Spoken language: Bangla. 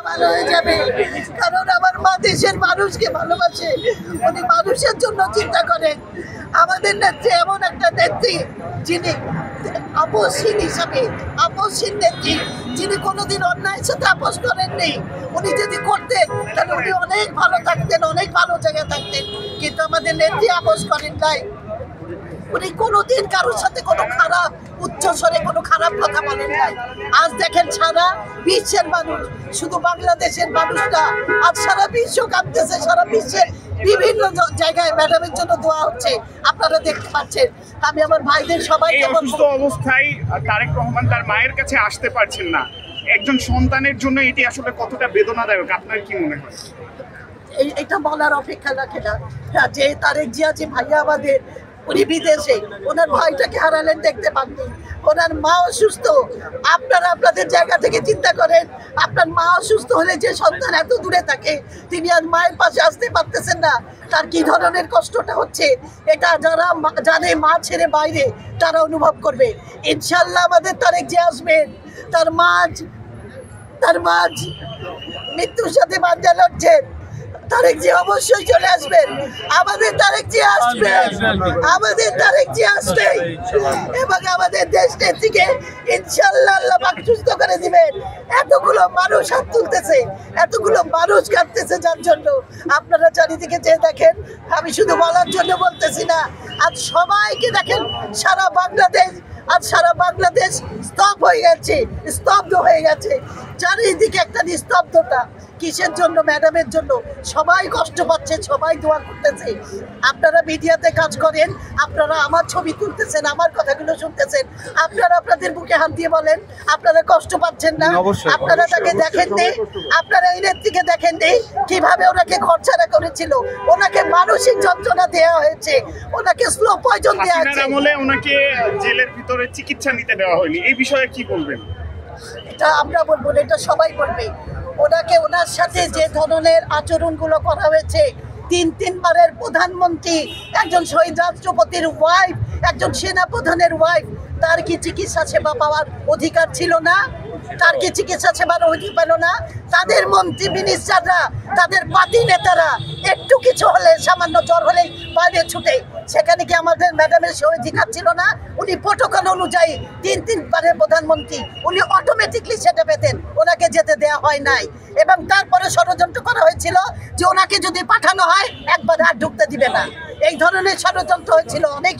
ভালো হয়ে যাবে, কারণ আমার মা দেশের মানুষকে ভালোবাসে, উনি মানুষের জন্য চিন্তা করেন। আমাদের নেত্রী এমন একটা নেত্রী যিনি আপসহীন হিসাবে, আপসহীন নেত্রী যিনি কোনোদিন অন্যায়ের সাথে আপোষ করেননি। উনি যদি করতেন তাহলে উনি অনেক ভালো থাকতেন, অনেক ভালো জায়গায় থাকতেন, কিন্তু আমাদের নেত্রী আপোষ করেন নাই। উনি কোনোদিন কারোর সাথে কোনো খারাপ উচ্চস্বরে কোনো খারাপ কথা বলেন নাই। আজ দেখেন সারা বিশ্বের মানুষ, শুধু বাংলাদেশের মানুষ না, আজ সারা বিশ্ব কাঁদতেছে, সারা বিশ্বের বিভিন্ন জায়গায় ম্যাডামের জন্য দোয়া হচ্ছে, আপনারা দেখতে পাচ্ছেন। আমি আমার ভাইদের সবাইকে অসুস্থ অবস্থায় তারেক রহমান তার মায়ের কাছে আসতে পারছেন না, একজন সন্তানের জন্য এটি আসলে কতটা বেদনাদায়ক, আপনার কি মনে হয়? এটা বলার অপেক্ষা রাখে না যে তারেক জিয়া যে ভাইয়া আমাদের, উনি বিদেশে, ওনার ভাইটাকে হারালেন, দেখতে পাননি। ওনার মা অসুস্থ, আপনারা আপনাদের জায়গা থেকে চিন্তা করেন, আপনার মা অসুস্থ হলে যে সন্তান এত দূরে থাকে, তিনি আর মায়ের পাশে আসতে পারতেছেন না, তার কি ধরনের কষ্টটা হচ্ছে, এটা যারা জানে মা ছেড়ে বাইরে তারা অনুভব করবে। ইনশাল্লাহ আমাদের তারেক যে আসবেন, তার মা মৃত্যুর সাথে বাঁধা লড়ছেন, তারেক জি অবশ্যই চলে আসবেন, আমাদের তারেক জি আসবেন, আমাদের তারেক জি আসবেন এবং আমাদের দেশ নেত্রীকে ইনশাআল্লাহ আল্লাহ পাক সুস্থ করে দিবেন। এতগুলো মানুষ হাত তুলতেছে, এতগুলো মানুষ কাঁদতেছে, যার জন্য আপনারা চারিদিকে চেয়ে দেখেন। আমি শুধু বলার জন্য বলতেছি না, আজ সবাইকে দেখেন, সারা বাংলাদেশ স্তব্ধ হয়ে গেছে, চারিদিকে একটা নিস্তব্ধতা। কিসের জন্য? ম্যাডামের জন্য। সবাই কষ্ট পাচ্ছে, সবাই দোয়া করতেছে। আপনারা মিডিয়াতে কাজ করেন, আপনারা আমার ছবি তুলতেছেন, আমার কথাগুলো শুনতেছেন, আপনারা আপনাদের বুকে হাত দিয়ে বলেন আপনারা কষ্ট পাচ্ছেন না? আপনারা তাকে দেখেননি, আপনারা এই নেত্রীকে দেখেননি কিভাবে ওনাকে ঘর ছাড়া করেছিল, ওনাকে মানসিক যন্ত্রণা দেওয়া হয়েছে, ওনাকে স্লো পয়জন দেওয়া হয়েছে, ওনাকে জেলের ভিতরে চিকিৎসা নিতে দেওয়া হয়নি। এই বিষয়ে কি বলবেন? এটা আমরা বলবো না, এটা সবাই বলবে। ওনার সাথে যে ধরনের আচরণগুলো করা হয়েছে, তিনবারের প্রধানমন্ত্রী, একজন শহীদ রাষ্ট্রপতির ওয়াইফ, একজন সেনা প্রধানের ওয়াইফ, তার কি চিকিৎসা সেবা পাওয়ার অধিকার ছিল না? তার কি চিকিৎসা সেবার অধিকার পেল না? তাদের মন্ত্রী মিনিস্টাররা, তাদের পার্টি নেতারা একটু কিছু হলে, সামান্য জ্বর হলেই বাইরে ছুটে, সেখানে কি আমাদের ম্যাডামের সে অধিকার ছিল না? উনি প্রোটোকল অনুযায়ী তিনবারের প্রধানমন্ত্রী, উনি অটোমেটিকলি সেটা পেতেন, ওনাকে যেতে দেওয়া হয় নাই। এবং তারপরে ষড়যন্ত্র করা হয়েছিল যে ওনাকে যদি পাঠানো হয় একবার আর ঢুকতে দিবে না, এই ধরনের ষড়যন্ত্র হয়েছিল অনেক।